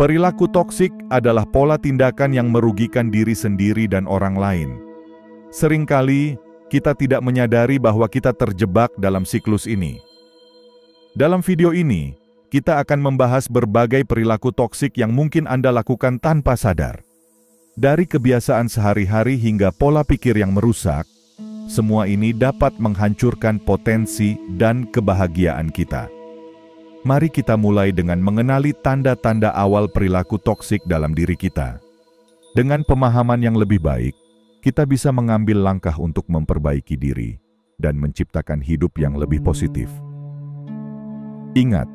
Perilaku toksik adalah pola tindakan yang merugikan diri sendiri dan orang lain. Seringkali kita tidak menyadari bahwa kita terjebak dalam siklus ini. Dalam video ini, kita akan membahas berbagai perilaku toksik yang mungkin Anda lakukan tanpa sadar. Dari kebiasaan sehari-hari hingga pola pikir yang merusak, semua ini dapat menghancurkan potensi dan kebahagiaan kita. Mari kita mulai dengan mengenali tanda-tanda awal perilaku toksik dalam diri kita. Dengan pemahaman yang lebih baik, kita bisa mengambil langkah untuk memperbaiki diri dan menciptakan hidup yang lebih positif. Ingat,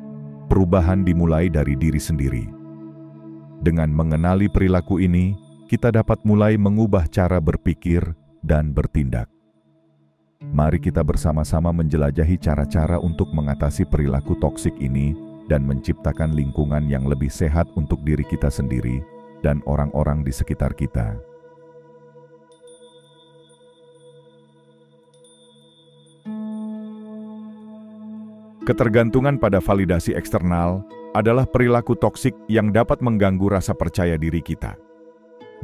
perubahan dimulai dari diri sendiri. Dengan mengenali perilaku ini, kita dapat mulai mengubah cara berpikir dan bertindak. Mari kita bersama-sama menjelajahi cara-cara untuk mengatasi perilaku toksik ini dan menciptakan lingkungan yang lebih sehat untuk diri kita sendiri dan orang-orang di sekitar kita. Ketergantungan pada validasi eksternal adalah perilaku toksik yang dapat mengganggu rasa percaya diri kita.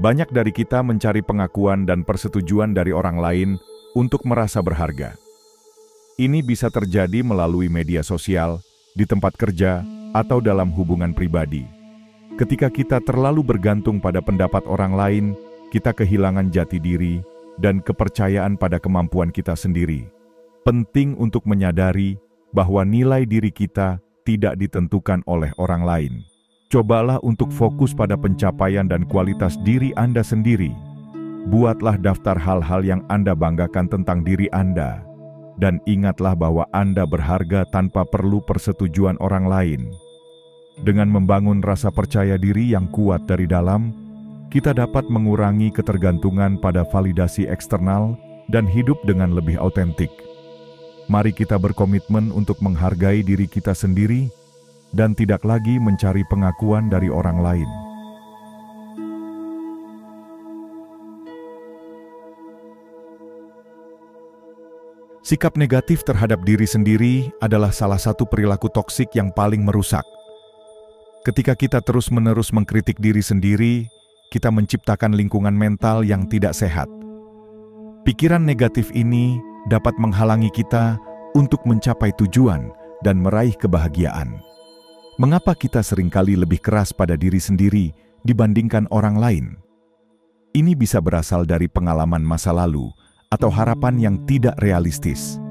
Banyak dari kita mencari pengakuan dan persetujuan dari orang lain untuk merasa berharga. Ini bisa terjadi melalui media sosial, di tempat kerja, atau dalam hubungan pribadi. Ketika kita terlalu bergantung pada pendapat orang lain, kita kehilangan jati diri dan kepercayaan pada kemampuan kita sendiri. Penting untuk menyadari bahwa nilai diri kita tidak ditentukan oleh orang lain. Cobalah untuk fokus pada pencapaian dan kualitas diri Anda sendiri. Buatlah daftar hal-hal yang Anda banggakan tentang diri Anda. Dan ingatlah bahwa Anda berharga tanpa perlu persetujuan orang lain. Dengan membangun rasa percaya diri yang kuat dari dalam, kita dapat mengurangi ketergantungan pada validasi eksternal dan hidup dengan lebih autentik. Mari kita berkomitmen untuk menghargai diri kita sendiri dan tidak lagi mencari pengakuan dari orang lain. Sikap negatif terhadap diri sendiri adalah salah satu perilaku toksik yang paling merusak. Ketika kita terus-menerus mengkritik diri sendiri, kita menciptakan lingkungan mental yang tidak sehat. Pikiran negatif ini dapat menghalangi kita untuk mencapai tujuan dan meraih kebahagiaan. Mengapa kita seringkali lebih keras pada diri sendiri dibandingkan orang lain? Ini bisa berasal dari pengalaman masa lalu atau harapan yang tidak realistis.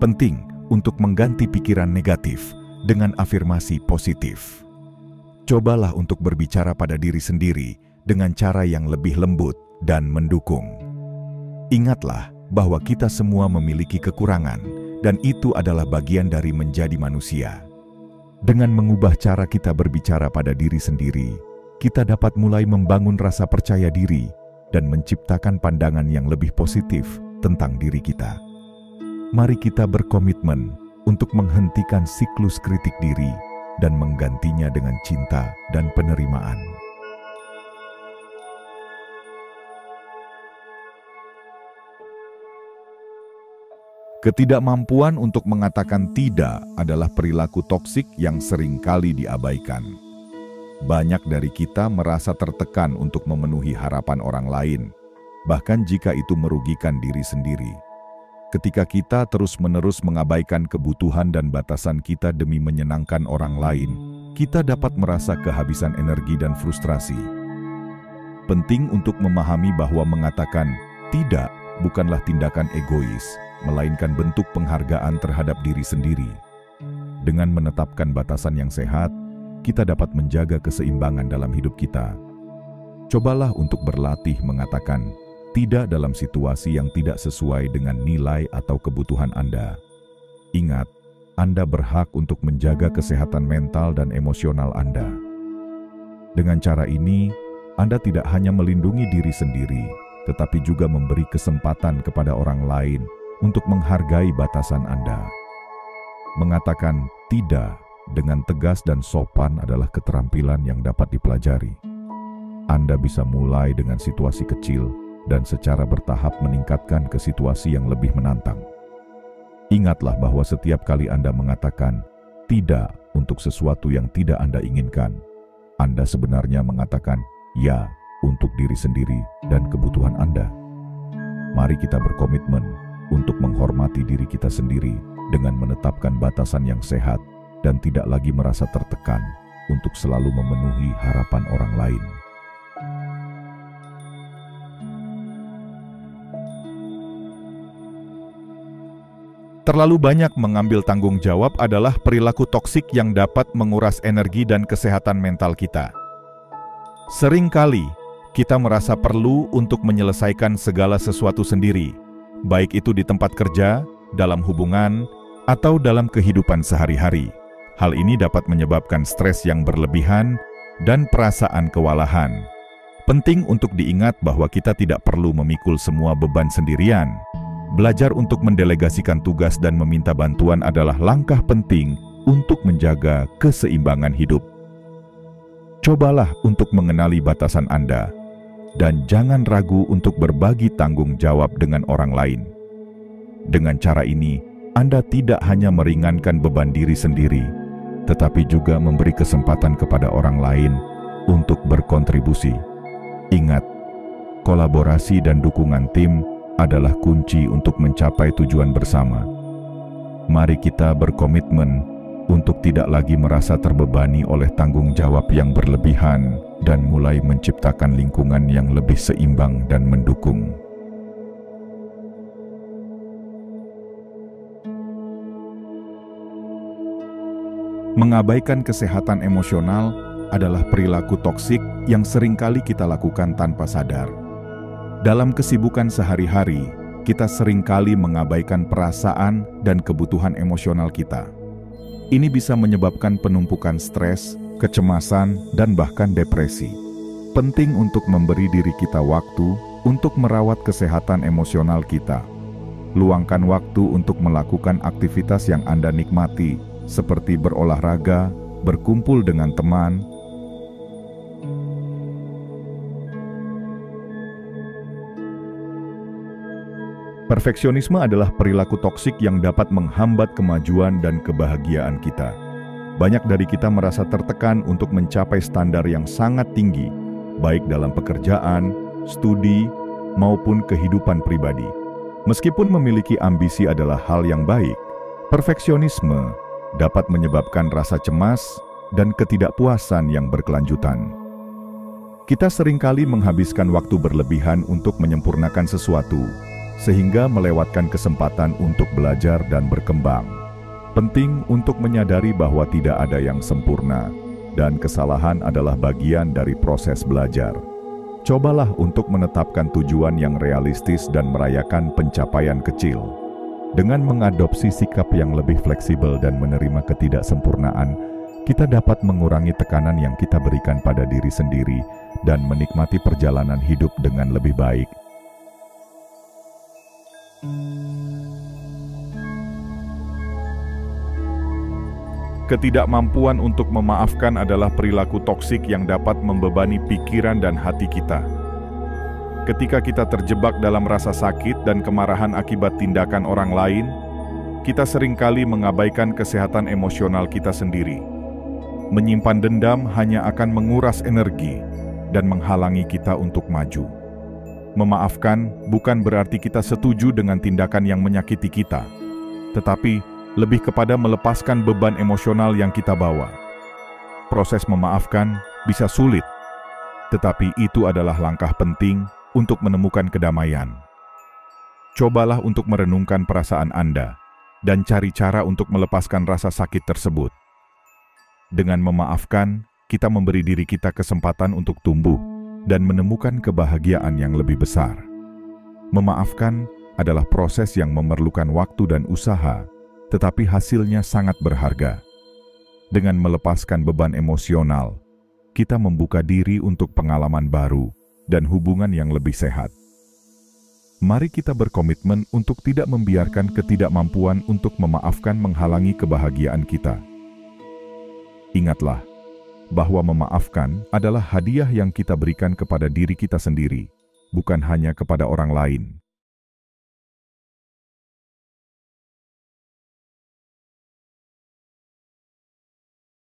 Penting untuk mengganti pikiran negatif dengan afirmasi positif. Cobalah untuk berbicara pada diri sendiri dengan cara yang lebih lembut dan mendukung. Ingatlah bahwa kita semua memiliki kekurangan dan itu adalah bagian dari menjadi manusia. Dengan mengubah cara kita berbicara pada diri sendiri, kita dapat mulai membangun rasa percaya diri dan menciptakan pandangan yang lebih positif tentang diri kita. Mari kita berkomitmen untuk menghentikan siklus kritik diri dan menggantinya dengan cinta dan penerimaan. Ketidakmampuan untuk mengatakan tidak adalah perilaku toksik yang sering kali diabaikan. Banyak dari kita merasa tertekan untuk memenuhi harapan orang lain, bahkan jika itu merugikan diri sendiri. Ketika kita terus-menerus mengabaikan kebutuhan dan batasan kita demi menyenangkan orang lain, kita dapat merasa kehabisan energi dan frustrasi. Penting untuk memahami bahwa mengatakan tidak bukanlah tindakan egois, melainkan bentuk penghargaan terhadap diri sendiri. Dengan menetapkan batasan yang sehat, kita dapat menjaga keseimbangan dalam hidup kita. Cobalah untuk berlatih mengatakan tidak dalam situasi yang tidak sesuai dengan nilai atau kebutuhan Anda. Ingat, Anda berhak untuk menjaga kesehatan mental dan emosional Anda. Dengan cara ini, Anda tidak hanya melindungi diri sendiri, tetapi juga memberi kesempatan kepada orang lain untuk menghargai batasan Anda. Mengatakan tidak dengan tegas dan sopan adalah keterampilan yang dapat dipelajari. Anda bisa mulai dengan situasi kecil dan secara bertahap meningkatkan ke situasi yang lebih menantang. Ingatlah bahwa setiap kali Anda mengatakan tidak untuk sesuatu yang tidak Anda inginkan, Anda sebenarnya mengatakan ya untuk diri sendiri dan kebutuhan Anda. Mari kita berkomitmen untuk menghormati diri kita sendiri dengan menetapkan batasan yang sehat dan tidak lagi merasa tertekan untuk selalu memenuhi harapan orang lain. Terlalu banyak mengambil tanggung jawab adalah perilaku toksik yang dapat menguras energi dan kesehatan mental kita. Seringkali kita merasa perlu untuk menyelesaikan segala sesuatu sendiri, baik itu di tempat kerja, dalam hubungan, atau dalam kehidupan sehari-hari. Hal ini dapat menyebabkan stres yang berlebihan dan perasaan kewalahan. Penting untuk diingat bahwa kita tidak perlu memikul semua beban sendirian. Belajar untuk mendelegasikan tugas dan meminta bantuan adalah langkah penting untuk menjaga keseimbangan hidup. Cobalah untuk mengenali batasan Anda, dan jangan ragu untuk berbagi tanggung jawab dengan orang lain. Dengan cara ini, Anda tidak hanya meringankan beban diri sendiri, tetapi juga memberi kesempatan kepada orang lain untuk berkontribusi. Ingat, kolaborasi dan dukungan tim adalah kunci untuk mencapai tujuan bersama. Mari kita berkomitmen untuk tidak lagi merasa terbebani oleh tanggung jawab yang berlebihan dan mulai menciptakan lingkungan yang lebih seimbang dan mendukung. Mengabaikan kesehatan emosional adalah perilaku toksik yang seringkali kita lakukan tanpa sadar. Dalam kesibukan sehari-hari, kita seringkali mengabaikan perasaan dan kebutuhan emosional kita. Ini bisa menyebabkan penumpukan stres, kecemasan, dan bahkan depresi. Penting untuk memberi diri kita waktu untuk merawat kesehatan emosional kita. Luangkan waktu untuk melakukan aktivitas yang Anda nikmati, seperti berolahraga, berkumpul dengan teman. Perfeksionisme adalah perilaku toksik yang dapat menghambat kemajuan dan kebahagiaan kita. Banyak dari kita merasa tertekan untuk mencapai standar yang sangat tinggi, baik dalam pekerjaan, studi, maupun kehidupan pribadi. Meskipun memiliki ambisi adalah hal yang baik, perfeksionisme dapat menyebabkan rasa cemas dan ketidakpuasan yang berkelanjutan. Kita seringkali menghabiskan waktu berlebihan untuk menyempurnakan sesuatu, sehingga melewatkan kesempatan untuk belajar dan berkembang. Penting untuk menyadari bahwa tidak ada yang sempurna, dan kesalahan adalah bagian dari proses belajar. Cobalah untuk menetapkan tujuan yang realistis dan merayakan pencapaian kecil. Dengan mengadopsi sikap yang lebih fleksibel dan menerima ketidaksempurnaan, kita dapat mengurangi tekanan yang kita berikan pada diri sendiri dan menikmati perjalanan hidup dengan lebih baik. Ketidakmampuan untuk memaafkan adalah perilaku toksik yang dapat membebani pikiran dan hati kita. Ketika kita terjebak dalam rasa sakit dan kemarahan akibat tindakan orang lain, kita seringkali mengabaikan kesehatan emosional kita sendiri. Menyimpan dendam hanya akan menguras energi dan menghalangi kita untuk maju. Memaafkan bukan berarti kita setuju dengan tindakan yang menyakiti kita, tetapi lebih kepada melepaskan beban emosional yang kita bawa. Proses memaafkan bisa sulit, tetapi itu adalah langkah penting untuk menemukan kedamaian. Cobalah untuk merenungkan perasaan Anda dan cari cara untuk melepaskan rasa sakit tersebut. Dengan memaafkan, kita memberi diri kita kesempatan untuk tumbuh dan menemukan kebahagiaan yang lebih besar. Memaafkan adalah proses yang memerlukan waktu dan usaha, tetapi hasilnya sangat berharga. Dengan melepaskan beban emosional, kita membuka diri untuk pengalaman baru dan hubungan yang lebih sehat. Mari kita berkomitmen untuk tidak membiarkan ketidakmampuan untuk memaafkan menghalangi kebahagiaan kita. Ingatlah, bahwa memaafkan adalah hadiah yang kita berikan kepada diri kita sendiri, bukan hanya kepada orang lain.